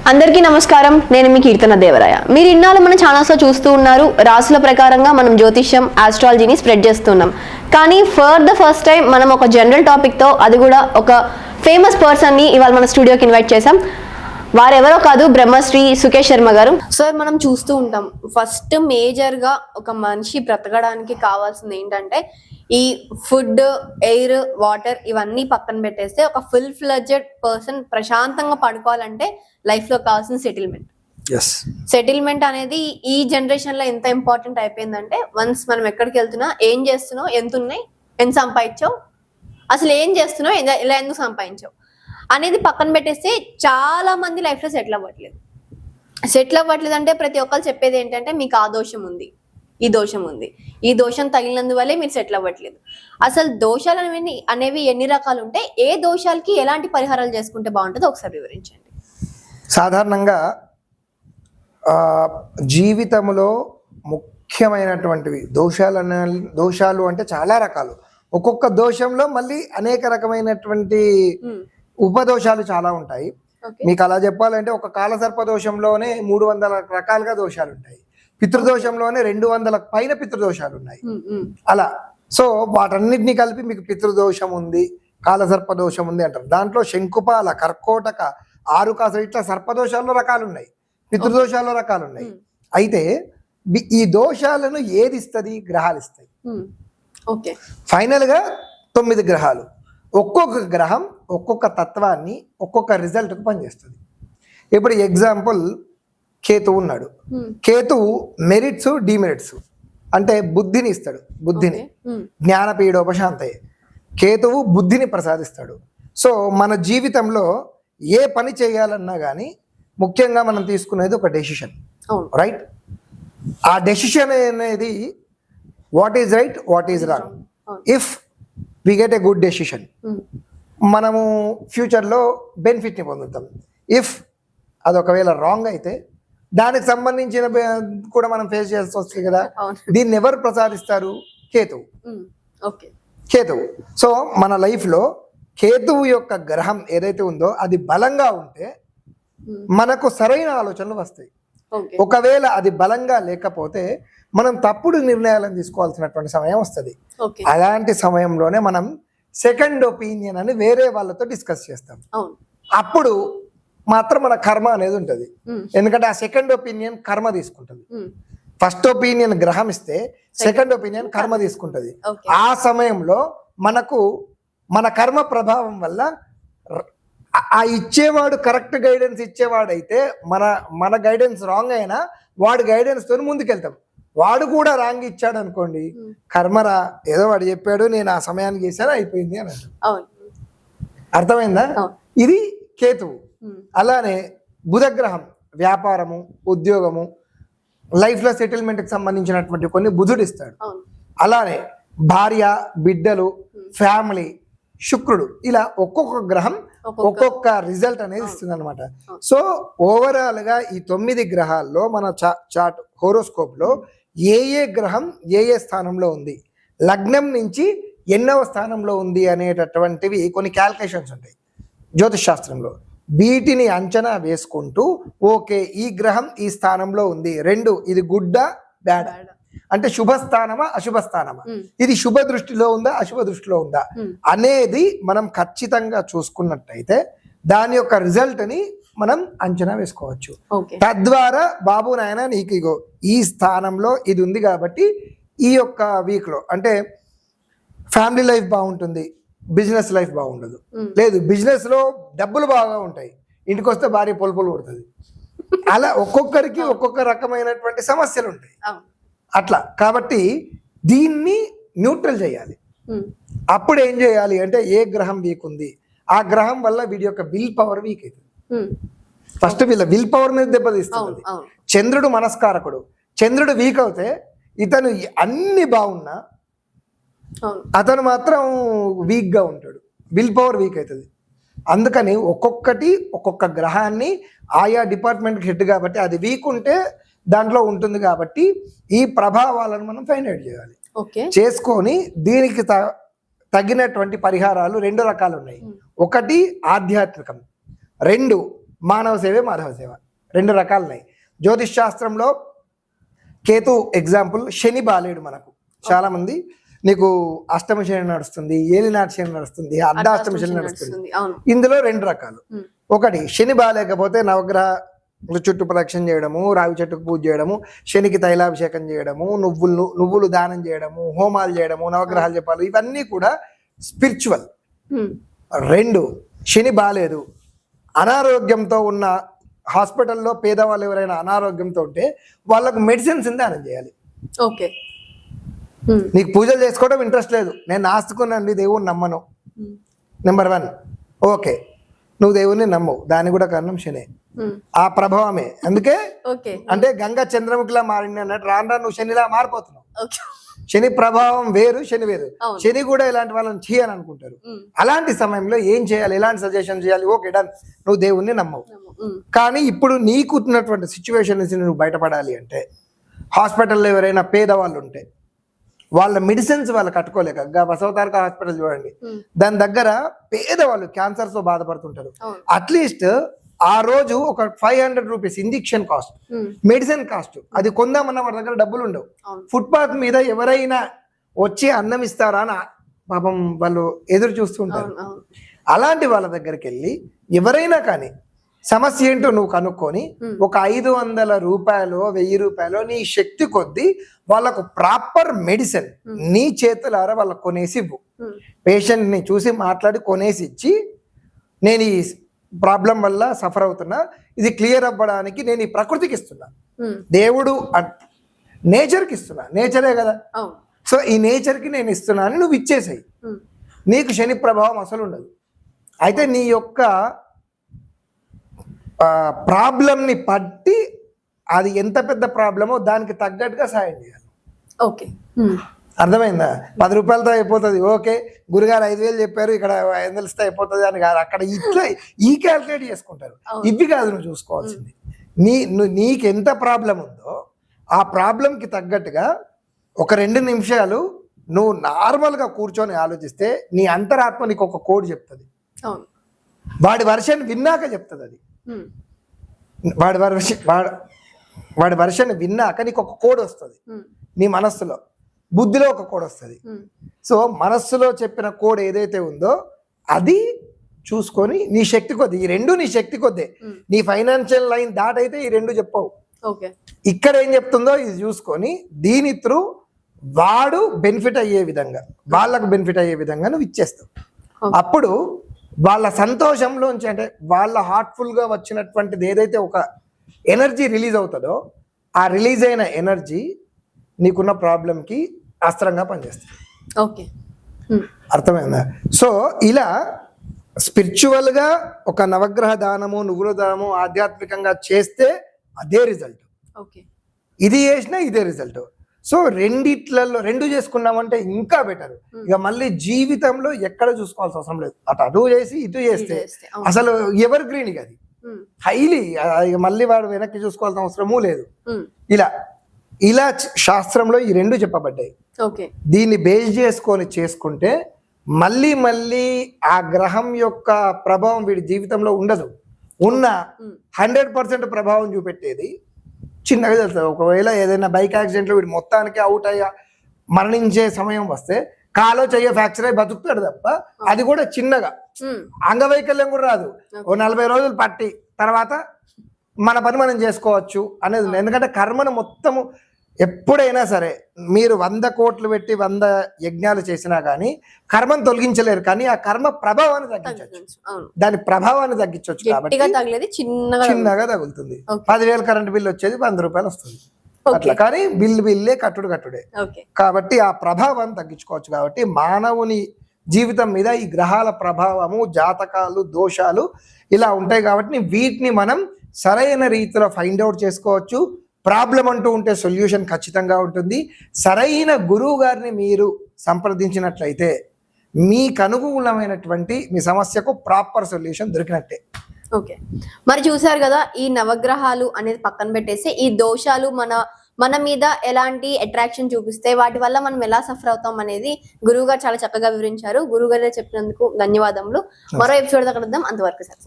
అందరికీ నమస్కారం. నేను మీ కీర్తన దేవరాయ. మీరు ఇన్నాళ్ళు మన ఛానల్స్లో చూస్తూ ఉన్నారు, రాసుల ప్రకారంగా మనం జ్యోతిష్యం, ఆస్ట్రాలజీని స్ప్రెడ్ చేస్తున్నాం. కానీ ఫర్ ద ఫస్ట్ టైం మనం ఒక జనరల్ టాపిక్తో, అది కూడా ఒక ఫేమస్ పర్సన్ని ఇవాళ మన స్టూడియోకి ఇన్వైట్ చేసాం. వారెవరో కాదు, బ్రహ్మశ్రీ సుకేష్ శర్మ గారు. సార్, మనం చూస్తూ ఉంటాం, ఫస్ట్ మేజర్గా ఒక మనిషి బ్రతకడానికి కావాల్సింది ఏంటంటే ఈ ఫుడ్, ఎయిర్, వాటర్ ఇవన్నీ పక్కన పెట్టేస్తే ఒక ఫుల్ ఫ్లెడ్జెడ్ పర్సన్ ప్రశాంతంగా పడుకోవాలంటే లైఫ్ లో కావాల్సిన సెటిల్మెంట్. సెటిల్మెంట్ అనేది ఈ జనరేషన్ లో ఎంత ఇంపార్టెంట్ అయిపోయిందంటే, వన్స్ మనం ఎక్కడికి వెళ్తున్నా, ఏం చేస్తున్నావు, ఎంత ఉన్నాయి, ఎంత సంపాదించావు, అసలు ఏం చేస్తున్నావు, ఇలా ఎందుకు సంపాదించావు అనేది పక్కన పెట్టేస్తే చాలా మంది లైఫ్ లో సెటిల్ అవ్వట్లేదు అంటే ప్రతి ఒక్కరు చెప్పేది ఏంటంటే, మీకు ఆ దోషం ఉంది, ఈ దోషం ఉంది, ఈ దోషం తగిలినందువల్లే మీరు సెటిల్ అవ్వట్లేదు. అసలు దోషాలు అనేవి ఎన్ని రకాలు ఉంటాయి, ఏ దోషాలకి ఎలాంటి పరిహారాలు చేసుకుంటే బాగుంటుందో ఒకసారి వివరించండి. సాధారణంగా జీవితంలో ముఖ్యమైనటువంటివి దోషాలు అంటే చాలా రకాలు. ఒక్కొక్క దోషంలో మళ్ళీ అనేక రకమైనటువంటి ఉపదోషాలు చాలా ఉంటాయి. మీకు అలా చెప్పాలంటే ఒక కాలసర్ప దోషంలోనే 300 రకాలుగా దోషాలు ఉంటాయి. పితృదోషంలోనే 200 పైన పితృదోషాలు ఉన్నాయి. అలా సో వాటన్నిటిని కలిపి మీకు పితృదోషం ఉంది, కాలసర్ప దోషం ఉంది అంటారు. దాంట్లో శంకుపాల, కర్కోటక, ఆరుకాస ఇట్లా సర్పదోషాల్లో రకాలు ఉన్నాయి, పితృదోషాల్లో రకాలు ఉన్నాయి. అయితే ఈ దోషాలను ఏది ఇస్తుంది? గ్రహాలు ఇస్తాయి. ఫైనల్ గా 9 గ్రహాలు, ఒక్కొక్క గ్రహం ఒక్కొక్క తత్వాన్ని ఒక్కొక్క రిజల్ట్కు పనిచేస్తుంది. ఇప్పుడు ఎగ్జాంపుల్ కేతువు ఉన్నాడు. కేతువు మెరిట్స్, డిమెరిట్స్ అంటే బుద్ధిని ఇస్తాడు, బుద్ధిని, జ్ఞానపీడోపశాంతయే. కేతువు బుద్ధిని ప్రసాదిస్తాడు. సో మన జీవితంలో ఏ పని చేయాలన్నా కానీ ముఖ్యంగా మనం తీసుకునేది ఒక డెసిషన్, రైట్? ఆ డెసిషన్ అనేది what is right, what is wrong. If we get a good decision, మనము ఫ్యూచర్లో బెనిఫిట్ని పొందుతాం. ఇఫ్ అది ఒకవేళ రాంగ్ అయితే దానికి సంబంధించిన కూడా మనం ఫేస్ చేయాల్సి వస్తుంది కదా. దీన్ని ఎవరు ప్రసాదిస్తారు? కేతువు. కేతువు. సో మన లైఫ్లో కేతువు యొక్క గ్రహం ఏదైతే ఉందో అది బలంగా ఉంటే మనకు సరైన ఆలోచనలు వస్తాయి. ఒకవేళ అది బలంగా లేకపోతే మనం తప్పుడు నిర్ణయాలను తీసుకోవాల్సినటువంటి సమయం వస్తుంది. అలాంటి సమయంలోనే మనం సెకండ్ ఒపీనియన్ అని వేరే వాళ్ళతో డిస్కస్ చేస్తాం. అప్పుడు మాత్రం మన కర్మ అనేది ఉంటుంది. ఎందుకంటే ఆ సెకండ్ ఒపీనియన్ కర్మ తీసుకుంటుంది. ఫస్ట్ ఒపీనియన్ గ్రహం ఇస్తే సెకండ్ ఒపీనియన్ కర్మ తీసుకుంటుంది. ఆ సమయంలో మనకు మన కర్మ ప్రభావం వల్ల ఆ ఇచ్చేవాడు కరెక్ట్ గైడెన్స్ ఇచ్చేవాడైతే మన గైడెన్స్ రాంగ్ అయినా వాడి గైడెన్స్ తో ముందుకెళ్తాం. వాడు కూడా రాంగ్ ఇచ్చాడు అనుకోండి, కర్మరా, ఏదో వాడు చెప్పాడు, నేను ఆ సమయానికి చేశాను, అయిపోయింది అని అంటాం. అర్థమైందా? ఇది కేతువు. అలానే బుధగ్రహం వ్యాపారము, ఉద్యోగము, లైఫ్లో సెటిల్మెంట్కి సంబంధించినటువంటి కొన్ని బుధుడు ఇస్తాడు. అలానే భార్య, బిడ్డలు, ఫ్యామిలీ, శుక్రుడు, ఇలా ఒక్కొక్క గ్రహం ఒక్కొక్క రిజల్ట్ అనేది ఇస్తుంది అనమాట. సో ఓవరాల్ గా ఈ 9 గ్రహాల్లో మన చార్ట్ హోరోస్కోప్ లో ఏ గ్రహం ఏ స్థానంలో ఉంది, లగ్నం నుంచి ఎన్నవ స్థానంలో ఉంది అనేటటువంటివి కొన్ని క్యాల్కులేషన్స్ ఉంటాయి జ్యోతిష్ శాస్త్రంలో. వీటిని అంచనా వేసుకుంటూ ఓకే ఈ గ్రహం ఈ స్థానంలో ఉంది, 2 ఇది గుడ్డా బ్యాడ్ అంటే శుభస్థానమా అశుభస్థానమా, ఇది శుభ దృష్టిలో ఉందా అశుభ దృష్టిలో ఉందా అనేది మనం ఖచ్చితంగా చూసుకున్నట్టయితే దాని యొక్క రిజల్ట్ ని మనం అంచనా వేసుకోవచ్చు. తద్వారా బాబు నాయన నీకు ఇగో ఈ స్థానంలో ఇది ఉంది కాబట్టి ఈ యొక్క వీక్ లో అంటే ఫ్యామిలీ లైఫ్ బాగుంటుంది, బిజినెస్ లైఫ్ బాగుండదు. లేదు బిజినెస్ లో డబ్బులు బాగా ఉంటాయి, ఇంటికి వస్తే భార్య పొలుపులు పడుతుంది. అలా ఒక్కొక్కరికి ఒక్కొక్క రకమైనటువంటి సమస్యలు ఉంటాయి. అట్లా కాబట్టి దీన్ని న్యూట్రల్ చేయాలి. అప్పుడు ఏం చేయాలి అంటే ఏ గ్రహం వీక్ ఉంది, ఆ గ్రహం వల్ల వీడి యొక్క విల్ పవర్ వీక్ అవుతుంది. ఫస్ట్ వీళ్ళ విల్ పవర్ మీద దెబ్బతీస్తుంది. చంద్రుడు మనస్కారకుడు, చంద్రుడు వీక్ అవుతే ఇతను అన్ని బాగున్నా అతను మాత్రం వీక్ గా ఉంటాడు, విల్ పవర్ వీక్ అవుతుంది. అందుకని ఒక్కొక్కటి ఒక్కొక్క గ్రహాన్ని ఆయా డిపార్ట్మెంట్కి హెడ్ కాబట్టి అది వీక్ ఉంటే దాంట్లో ఉంటుంది. కాబట్టి ఈ ప్రభావాలను మనం ఫైండ్ అవుట్ చేయాలి. చేసుకొని దీనికి తగినటువంటి పరిహారాలు 2 రకాలు ఉన్నాయి. ఒకటి ఆధ్యాత్మికం, 2 మానవ సేవే మాధవ సేవ, 2 రకాలు ఉన్నాయి. జ్యోతిష్ శాస్త్రంలో కేతు ఎగ్జాంపుల్, శని బాలేడు మనకు. చాలా మంది నీకు అష్టమ శని నడుస్తుంది, ఏలినాటి శని నడుస్తుంది, అర్ధాష్టమ శని నడుస్తుంది. ఇందులో 2 రకాలు. ఒకటి శని బాలేకపోతే నవగ్రహ చుట్టూ ప్రదక్షిణ చేయడము, రావి చెట్టుకు పూజ చేయడము, శనికి తైలాభిషేకం చేయడము, నువ్వులు దానం చేయడము, హోమాలు చేయడము, నవగ్రహాలు చెప్పాలి, ఇవన్నీ కూడా స్పిరిచువల్. 2 శని బాలేదు, అనారోగ్యంతో ఉన్న హాస్పిటల్లో పేదవాళ్ళు ఎవరైనా అనారోగ్యంతో ఉంటే వాళ్ళకు మెడిసిన్స్ దానం చేయాలి. ఓకే, నీకు పూజలు చేసుకోవడం ఇంట్రెస్ట్ లేదు, నేను నాస్తికున్నాను, దేవుణ్ణి నమ్మను, నెంబర్ 1. ఓకే, నువ్వు దేవుణ్ణి నమ్మవు, దాని కూడా కారణం శనే, ఆ ప్రభావమే. అందుకే అంటే గంగ చంద్రముఖిలా మారింది అన్నట్టు రాను రాను నువ్వు శనిలా మారిపోతున్నావు. శని ప్రభావం వేరు, శని వేరు. శని కూడా ఇలాంటి వాళ్ళని చేయాలని అనుకుంటారు. అలాంటి సమయంలో ఏం చేయాలి, ఎలాంటి సజెషన్ చేయాలి? ఓకే డన్, నువ్వు దేవుణ్ణి నమ్మవు, కానీ ఇప్పుడు నీకున్నటువంటి సిచ్యువేషన్ నుంచి నువ్వు బయటపడాలి అంటే హాస్పిటల్లో ఎవరైనా పేదవాళ్ళు ఉంటే వాళ్ళ మెడిసిన్స్ వాళ్ళు కట్టుకోలేక, బసవతారక హాస్పిటల్ చూడండి, దాని దగ్గర పేదవాళ్ళు క్యాన్సర్స్ తో బాధపడుతుంటారు. అట్లీస్ట్ ఆ రోజు ఒక 500 rupees injection cost, medicine cost, అది కొందామన్న వాళ్ళ దగ్గర డబ్బులు ఉండవు. ఫుట్పాత్ మీద ఎవరైనా వచ్చి అన్నం ఇస్తారా అని పాపం వాళ్ళు ఎదురు చూస్తుంటారు. అలాంటి వాళ్ళ దగ్గరికి వెళ్ళి ఎవరైనా కానీ సమస్య ఏంటో నువ్వు కనుక్కొని ఒక 500 రూపాయలు 1000 రూపాయలు నీ శక్తి కొద్దీ వాళ్ళకు ప్రాపర్ మెడిసిన్ నీ చేతులారా వాళ్ళకు కొనేసి ఇవ్వు. పేషెంట్ ని చూసి మాట్లాడి కొనేసి ఇచ్చి, నేను ఈ ప్రాబ్లం వల్ల సఫర్ అవుతున్నా, ఇది క్లియర్ అవ్వడానికి నేను ఈ ప్రకృతికి ఇస్తున్నా, దేవుడు నేచర్కి ఇస్తున్నా, నేచరే కదా, సో ఈ నేచర్కి నేను ఇస్తున్నా అని నువ్వు ఇచ్చేసాయి, నీకు శని ప్రభావం అసలు ఉండదు. అయితే నీ యొక్క ప్రాబ్లంని పట్టి అది ఎంత పెద్ద ప్రాబ్లమో దానికి తగ్గట్టుగా సాయం చేయాలి. ఓకే, అర్థమైందా? 10 రూపాయలతో అయిపోతుంది, ఓకే గురుగారు 5000 చెప్పారు, ఇక్కడ 500 ఇస్తే అయిపోతుంది అని కాదు. అక్కడ ఇట్లా ఈ క్యాల్కులేట్ చేసుకుంటారు. ఇవి కాదు నువ్వు చూసుకోవాల్సింది, నీకు ఎంత ప్రాబ్లం ఉందో ఆ ప్రాబ్లంకి తగ్గట్టుగా ఒక 2 నిమిషాలు నువ్వు నార్మల్గా కూర్చొని ఆలోచిస్తే నీ అంతరాత్మ నీకు ఒక కోడ్ చెప్తుంది. వాడి వర్షన్ విన్నాక చెప్తుంది అది. వాడి వర్షన్ విన్నాక నీకు ఒక కోడ్ వస్తుంది, నీ మనస్సులో బుద్ధిలో ఒక కోడ్ వస్తుంది. సో మనస్సులో చెప్పిన కోడ్ ఏదైతే ఉందో అది చూసుకొని నీ శక్తి కొద్ది, ఈ 2 నీ శక్తి కొద్దే. నీ ఫైనాన్షియల్ లైన్ దాటైతే ఈ 2 చెప్పవు. ఇక్కడ ఏం చెప్తుందో ఇది చూసుకొని దీని త్రూ వాడు బెనిఫిట్ అయ్యే విధంగా, వాళ్ళకు బెనిఫిట్ అయ్యే విధంగా నువ్వు ఇచ్చేస్తావు. అప్పుడు వాళ్ళ సంతోషంలోంచి, అంటే వాళ్ళ హార్ట్ఫుల్గా వచ్చినటువంటిది ఏదైతే ఒక ఎనర్జీ రిలీజ్ అవుతుందో ఆ రిలీజ్ అయిన ఎనర్జీ నీకున్న ప్రాబ్లంకి అస్త్రంగా పనిచేస్తుంది. ఓకే, అర్థమైందా? సో ఇలా స్పిరిచువల్గా ఒక నవగ్రహ దానము, నువ్వుల దానము ఆధ్యాత్మికంగా చేస్తే అదే రిజల్ట్, ఇది చేసినా ఇదే రిజల్ట్. సో రెండిట్లలో 2 చేసుకున్నామంటే ఇంకా బెటర్. ఇక మళ్ళీ జీవితంలో ఎక్కడ చూసుకోవాల్సిన అవసరం లేదు, అటు చేసి ఇటు చేస్తే అసలు ఎవర్ గ్రీన్ ఇక అది హైలీ, ఇక మళ్ళీ వాడు వెనక్కి చూసుకోవాల్సిన అవసరమూ లేదు. ఇలా శాస్త్రంలో ఈ 2 చెప్పబడ్డాయి. దీన్ని బేస్ చేసుకొని చేసుకుంటే మళ్ళీ మళ్ళీ ఆ గ్రహం యొక్క ప్రభావం వీడి జీవితంలో ఉండదు. ఉన్న 100% ప్రభావం చూపెట్టేది చిన్నగా తెలుస్తుంది. ఒకవేళ ఏదైనా బైక్ యాక్సిడెంట్లో వీడు మొత్తానికి అవుట్ అయ్యా మరణించే సమయం వస్తే కాలో చెయ్యో ఫ్రాక్చర్ అయి బతుకుతాడు తప్ప అది కూడా చిన్నగా, అంగవైకల్యం కూడా రాదు. ఓ 40 రోజులు పట్టి తర్వాత మన పని మనం చేసుకోవచ్చు అనేది. ఎందుకంటే కర్మను మొత్తము ఎప్పుడైనా సరే మీరు 100 కోట్లు పెట్టి 100 యజ్ఞాలు చేసినా కానీ కర్మను తొలగించలేరు, కానీ ఆ కర్మ ప్రభావాన్ని తగ్గించవచ్చు, దాని ప్రభావాన్ని తగ్గించవచ్చు. కాబట్టి చిన్నగా తగులుతుంది. 10,000 కరెంట్ బిల్లు వచ్చేది 100 రూపాయలు వస్తుంది అట్లా, కానీ బిల్లే కట్టుడే. కాబట్టి ఆ ప్రభావాన్ని తగ్గించుకోవచ్చు. కాబట్టి మానవుని జీవితం మీద ఈ గ్రహాల ప్రభావము, జాతకాలు, దోషాలు ఇలా ఉంటాయి. కాబట్టి వీటిని మనం సరైన రీతిలో ఫైండ్ అవుట్ చేసుకోవచ్చు. ప్రాబ్లం అంటూ ఉంటే సొల్యూషన్ ఖచ్చితంగా ఉంటుంది. సరైన గురువు గారిని మీరు సంప్రదించినట్లయితే మీకు అనుకూలమైనటువంటి మీ సమస్యకు ప్రాపర్ సొల్యూషన్ దొరికినట్టే. ఓకే, మరి చూసారు కదా, ఈ నవగ్రహాలు అనేది పక్కన పెట్టేసి ఈ దోషాలు మన మీద ఎలాంటి అట్రాక్షన్ చూపిస్తే వాటి వల్ల మనం ఎలా సఫర్ అవుతాం అనేది గురువు గారు చాలా చక్కగా వివరించారు. గురువు గారు చెప్పినందుకు ధన్యవాదములు. మరో ఎపిసోడ్ దగ్గర అంతవరకు సార్.